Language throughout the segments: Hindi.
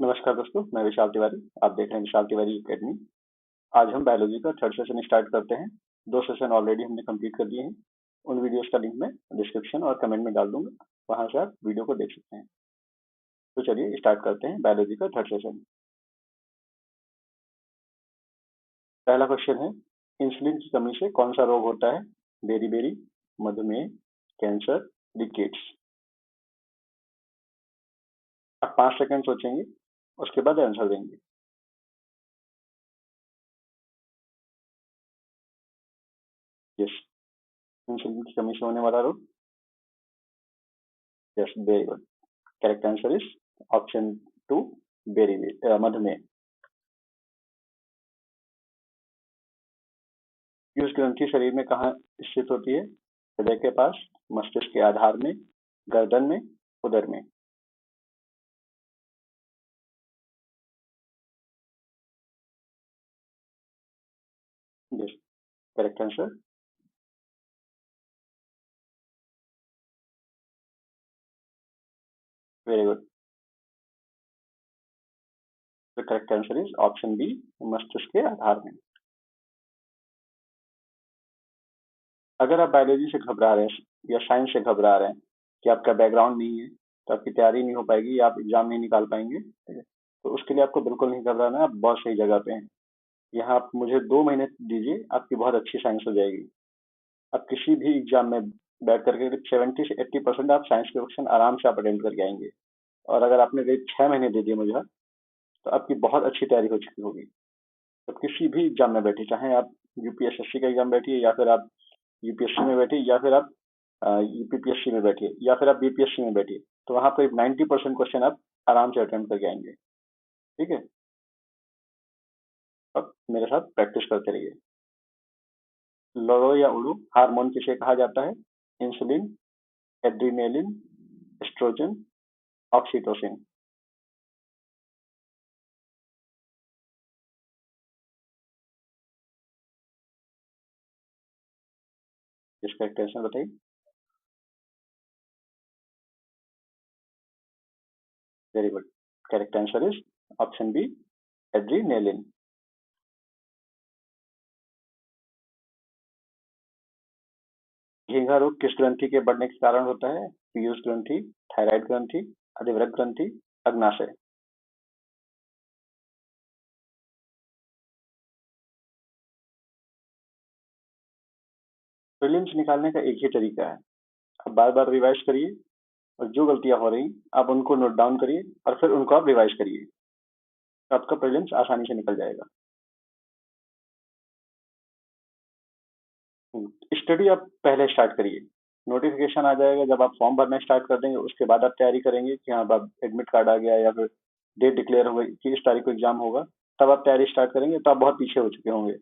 नमस्कार दोस्तों, मैं विशाल तिवारी। आप देख रहे हैं विशाल तिवारी एकेडमी। आज हम बायोलॉजी का थर्ड सेशन स्टार्ट करते हैं। 2 सेशन ऑलरेडी हमने कंप्लीट कर दिए हैं। उन वीडियोस का लिंक मैं डिस्क्रिप्शन और कमेंट में डाल दूंगा, वहां से आप वीडियो को देख सकते हैं। तो चलिए स्टार्ट करते हैं बायोलॉजी का थर्ड सेशन। पहला क्वेश्चन है, इंसुलिन की कमी से कौन सा रोग होता है? बेरी, मधुमेह, कैंसर, रिकेट्स। आप 5 सेकंड सोचेंगे, उसके बाद आंसर देंगे। यस, इंसुलिन की कमी से होने वाला रोग। Yes, very good. Correct answer is option 2, मधुमेह। पीयूष ग्रंथि शरीर में कहाँ स्थित होती है? हृदय के पास, मस्तिष्क के आधार में, गर्दन में, उदर में। Yes, correct answer. Very good. The correct answer is option B, मस्तिष्क के आधार में। अगर आप बायोलॉजी से घबरा रहे हैं या साइंस से घबरा रहे हैं कि आपका बैकग्राउंड नहीं है, तो आपकी तैयारी नहीं हो पाएगी या आप एग्जाम नहीं निकाल पाएंगे, ठीक है? तो उसके लिए आपको बिल्कुल नहीं घबराना है, आप बहुत सही जगह पे हैं। यहाँ आप मुझे 2 महीने दीजिए, आपकी बहुत अच्छी साइंस हो जाएगी। आप किसी भी एग्जाम में बैठ करके 70 से 80% आप साइंस के क्वेश्चन आराम से आप अटेंड करके आएंगे। और अगर आपने करीब 6 महीने दे दिए मुझे, तो आपकी बहुत अच्छी तैयारी हो चुकी होगी। तो किसी भी एग्जाम में बैठिए, चाहे आप यूपीएसएससी का एग्जाम बैठिए, या फिर आप यूपीएससी में बैठिए, या फिर आप यूपीपीएससी में बैठिए, या फिर आप बीपीएससी में बैठिए, तो वहां पर 90% क्वेश्चन आप आराम से अटेंड करके आएंगे। ठीक है, अब मेरे साथ प्रैक्टिस करते रहिए। लड़ो या उड़ो हार्मोन किसे कहा जाता है? Insulin, adrenaline, estrogen, oxytocin. इसका एक टेंशन बताइए। Very good. Correct answer is option B, adrenaline. घेंघा रोग किस ग्रंथि के बढ़ने के कारण होता है? पीयूष ग्रंथि, थायराइड ग्रंथि, अधिवृक्क ग्रंथि, अग्नाशय। प्रीलिम्स निकालने का एक ही तरीका है, आप बार बार रिवाइज करिए, और जो गलतियां हो रही आप उनको नोट डाउन करिए, और फिर उनको आप रिवाइज करिए, तो आपका प्रीलिम्स आसानी से निकल जाएगा। स्टडी आप पहले स्टार्ट करिए, नोटिफिकेशन आ जाएगा जब आप फॉर्म भरना स्टार्ट कर देंगे, उसके बाद आप तैयारी करेंगे कि हाँ अब एडमिट कार्ड आ गया, या फिर डेट डिक्लेयर हो गई कि इस तारीख को एग्जाम होगा, तब आप तैयारी स्टार्ट करेंगे, तो आप बहुत पीछे हो चुके होंगे।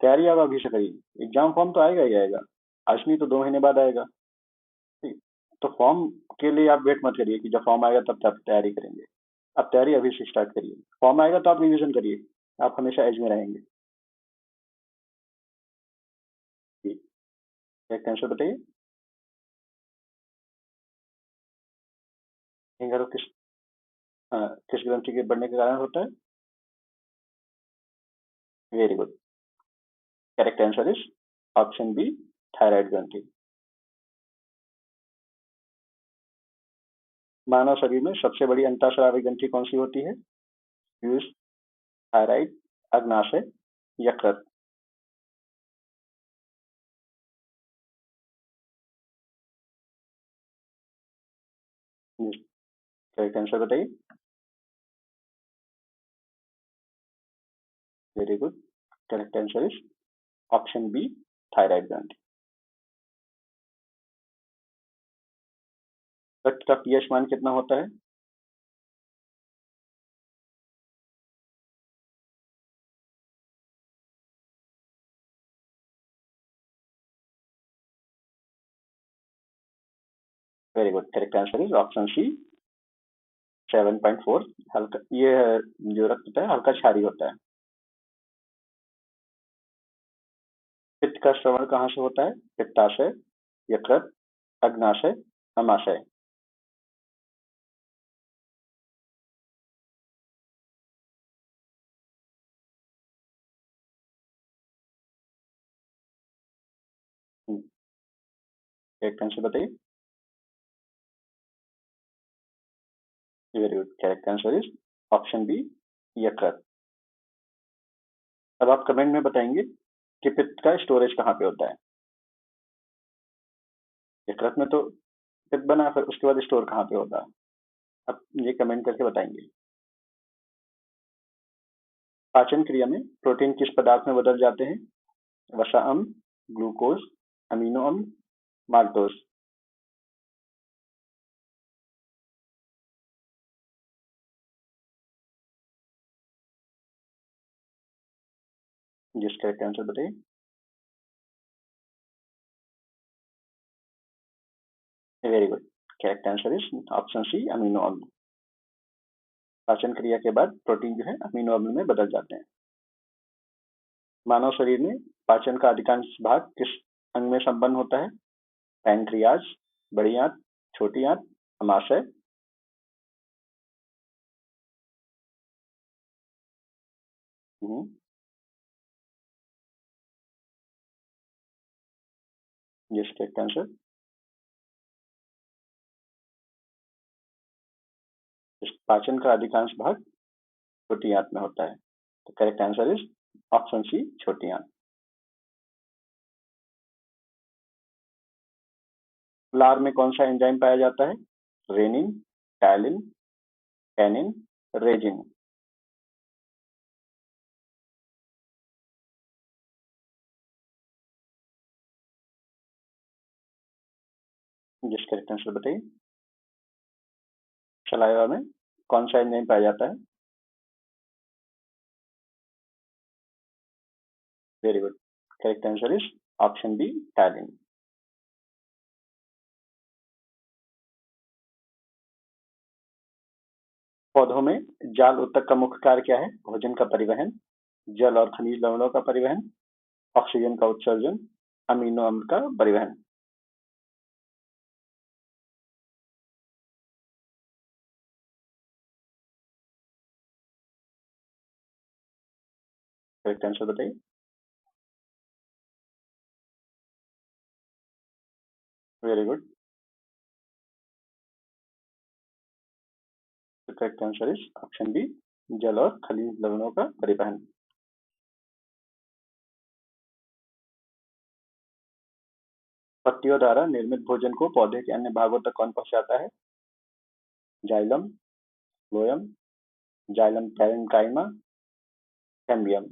तैयारी आप अभी से करिए, एग्जाम फॉर्म तो आएगा ही आएगा, आज नहीं तो 2 महीने बाद आएगा। ठीक, तो फॉर्म के लिए आप वेट मत करिए कि जब फॉर्म आएगा तब आप तैयारी करेंगे। आप तैयारी अभी से स्टार्ट करिए, फॉर्म आएगा तो आप रिविजन करिए, आप हमेशा एज में रहेंगे। जी, एक आंसर बताइए। फिंगर किस किस ग्रंथि के बढ़ने के कारण होता है? Very good. Correct answer is option B, thyroid ग्रंथि। मानव शरीर में सबसे बड़ी अंतःस्रावी ग्रंथि कौन सी होती है? पीयूष, थायराइड, अग्नाशय, यकृत। करेक्ट आंसर बताइए। Very good. Correct answer is option B, thyroid ग्रंथि। रक्त का पीएच मान कितना होता है? Very good. Correct answer is option C, 7.4। हल्का ये जो रक्त होता है हल्का क्षारीय होता है। पित्त का श्रवण कहाँ से होता है? पित्ताशय, यकृत, अग्नाशय, अमाशय। करेक्ट आंसर बताइए। Very good, correct answer is option B, यकृत। अब आप कमेंट में बताएंगे कि पित्त का स्टोरेज कहाँ पे होता है। यकृत में तो पित्त बना, फिर उसके बाद स्टोर कहाँ पे होता है, आप ये कमेंट करके बताएंगे। पाचन क्रिया में प्रोटीन किस पदार्थ में बदल जाते हैं? वसा अम्ल, ग्लूकोज, अमीनो अम्ल, माल्टोज। जिस करेक्ट आंसर बताइए। Very good, correct answer is option C, amino अम्ल। पाचन क्रिया के बाद प्रोटीन जो है अमीनो अम्ल में बदल जाते हैं। मानव शरीर में पाचन का अधिकांश भाग किस अंग में संपन्न होता है? पैंक्रियाज, बड़ी आंत, छोटी आंत, अमाशय। हम्म, जिस करेक्ट आंसर। पाचन का अधिकांश भाग छोटी आंत में होता है, तो correct answer is option C, छोटी आंत। लार में कौन सा एंजाइम पाया जाता है? रेनिन, टायलिन, कैनिन, रेजिन। जिस करेक्ट आंसर बताइए। सलाइवा में कौन सा एंजाइम पाया जाता है? Very good, correct answer is option B, ptyalin. पौधों में जाल उत्तक का मुख्य कार्य क्या है? भोजन का परिवहन, जल और खनिज लवणों का परिवहन, ऑक्सीजन का उत्सर्जन, अमीनो अम्ल का परिवहन। करेक्ट आंसर बताइए। Very good, correct answer is option B, जल और खनिज लवणों का परिवहन। पत्तियों द्वारा निर्मित भोजन को पौधे के अन्य भागों तक कौन पहुंचाता है? Xylem, phloem, xylem parenchyma, cambium.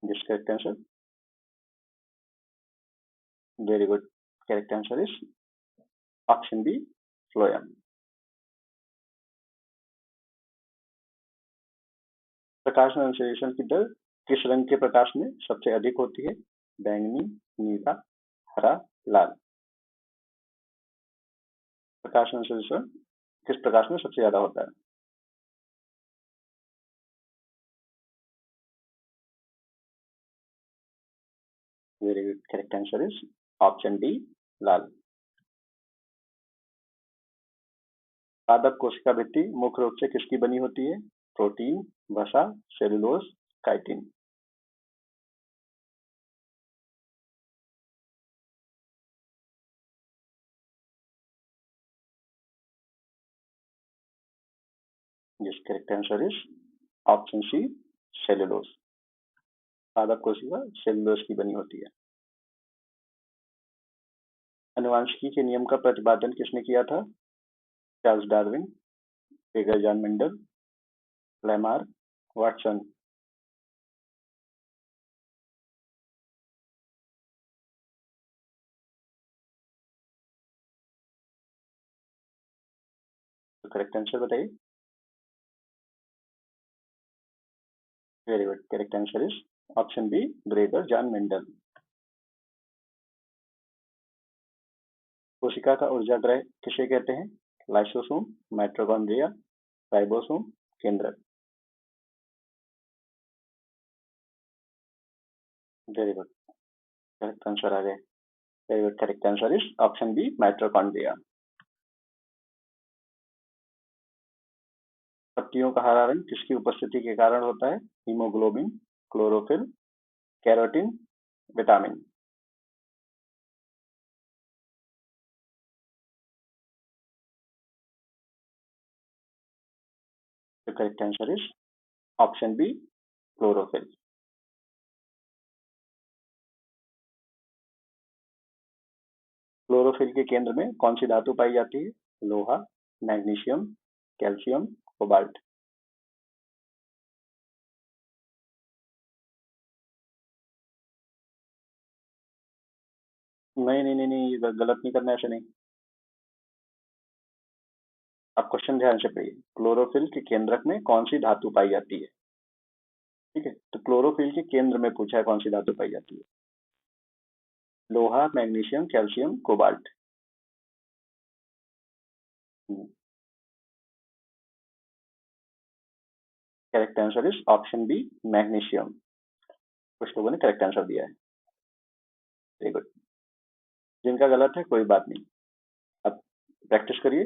जिस correct answer. Very good, correct answer is option B, phloem. प्रकाश संश्लेषण की दर किस रंग के प्रकाश में सबसे अधिक होती है? बैंगनी, नीला, हरा, लाल। प्रकाश संश्लेषण किस प्रकाश में सबसे ज्यादा होता है? Very good, correct answer is option D, लाल। पादप कोशिका भित्ति मुख्य रूप से किसकी बनी होती है? प्रोटीन, वसा, सेलुलोज, काइटिन। जिस correct answer is option C, cellulose. पादप कोशिका सेलुलोज की बनी होती है। अनुवांशिकी के नियम का प्रतिपादन किसने किया था? Charles Darwin, Gregor John Mendel, Lamarck, Watson. तो करेक्ट आंसर बताइए। Very good, correct answer is option B, Gregor John Mendel. कोशिका का ऊर्जा ग्रह किसे कहते हैं? लाइसोसोम, माइटोकॉन्ड्रिया, राइबोसोम, केंद्रक। वेरी गुड, करेक्ट आंसर आ गए। Very good, correct answer is option B, mitochondria. पत्तियों का हरा रंग किसकी उपस्थिति के कारण होता है? Haemoglobin, chlorophyll, carotene, vitamin. The correct answer is option B, chlorophyll. Chlorophyll के केंद्र में कौन सी धातु पाई जाती है? लोहा, मैग्नीशियम, कैल्शियम, कोबाल्ट। नहीं नहीं नहीं नहीं, ये गलत नहीं करना, ऐसे नहीं। आप क्वेश्चन ध्यान से पढ़िए। क्लोरोफिल के केंद्रक में कौन सी धातु पाई जाती है? ठीक है, तो क्लोरोफिल के केंद्र में पूछा है कौन सी धातु पाई जाती है। लोहा, magnesium, calcium, cobalt. Correct answer is option B, magnesium. कुछ लोगों ने करेक्ट आंसर दिया है। Very good. जिनका गलत है कोई बात नहीं, अब प्रैक्टिस करिए।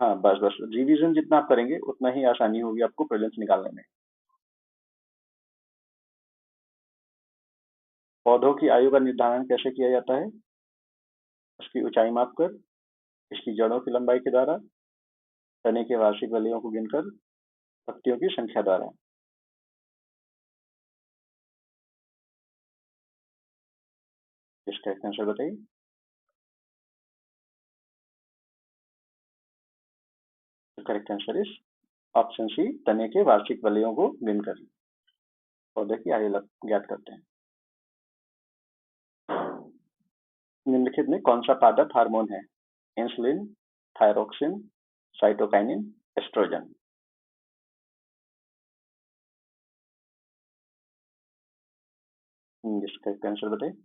हाँ बस बस, रिवीजन जितना आप करेंगे उतना ही आसानी होगी आपको प्रीलिम्स निकालने में। पौधों की आयु का निर्धारण कैसे किया जाता है? उसकी ऊंचाई मापकर, इसकी जड़ों की लंबाई के द्वारा, तने के वार्षिक वलयों को गिनकर, पत्तियों की संख्या द्वारा। इसका एक आंसर बताइए। Correct answer is option C, तने के वार्षिक वलयों को गिनकर पौधे की आयु ज्ञात करते हैं। निम्नलिखित में कौन सा पादप हार्मोन है? Insulin, thyroxine, cytokinin, estrogen. इसका एक आंसर बताइए।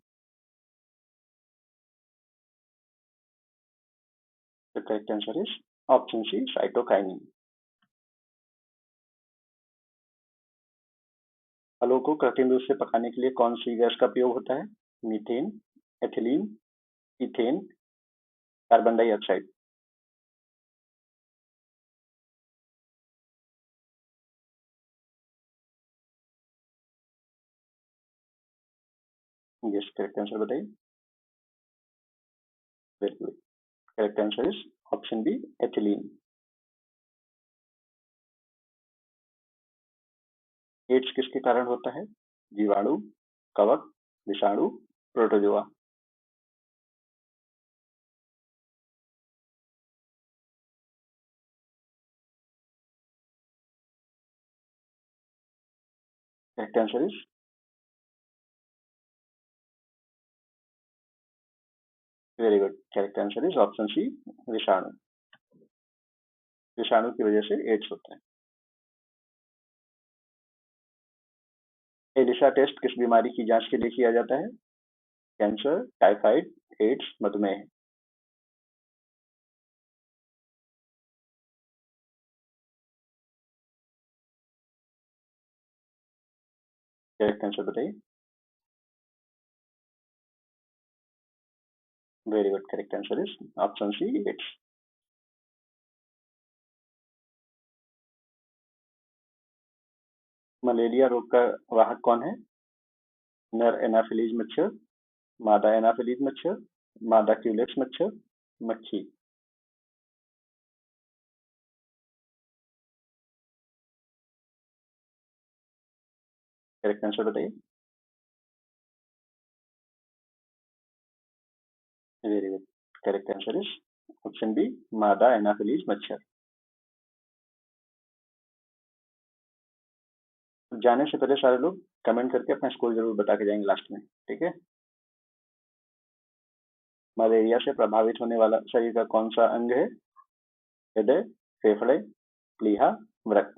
The correct answer is option C, cytokinin. फलों को कृत्रिम रूप से पकाने के लिए कौन सी गैस का प्रयोग होता है? Methane, ethylene, ethane, carbon dioxide. Yes, correct answer बताइए। Very good. Correct answer is option B, ethylene. AIDS किसके कारण होता है? जीवाणु, कवक, विषाणु, protozoa. Correct answer is very good. Correct answer is option C, विषाणु। विषाणु की वजह से एड्स होता है। एलिसा टेस्ट किस बीमारी की जांच के लिए किया जाता है? कैंसर, टाइफाइड, एड्स, मधुमेह। करेक्ट आंसर बताइए। Very good. Correct answer is option C, AIDS. Malaria रोग का वाहक कौन है? नर एनाफिलीज मच्छर, मादा एनाफिलीज मच्छर, मादा क्यूलेक्स मच्छर, मक्खी। करेक्ट आंसर बताइए। Very good. Correct answer is option B, मादा एनाफिलीज मच्छर। जाने से पहले सारे लोग कमेंट करके अपना स्कोर जरूर बता के जाएंगे लास्ट में, ठीक है? मलेरिया से प्रभावित होने वाला शरीर का कौन सा अंग है? हृदय, फेफड़े, प्लीहा, वृक्क।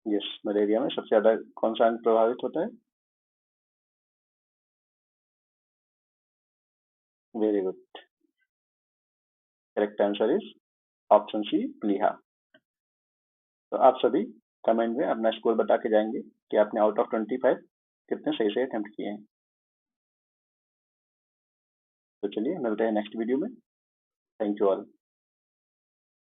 यस, मलेरिया में सबसे ज्यादा कौन सा अंग प्रभावित होता है? Very good. Correct answer is option C, प्लीहा। तो आप सभी कमेंट में अपना स्कोर बता के जाएंगे कि आपने आउट ऑफ 25 कितने सही से अटेम्प्ट किए हैं। तो चलिए मिलते हैं नेक्स्ट वीडियो में। Thank you all.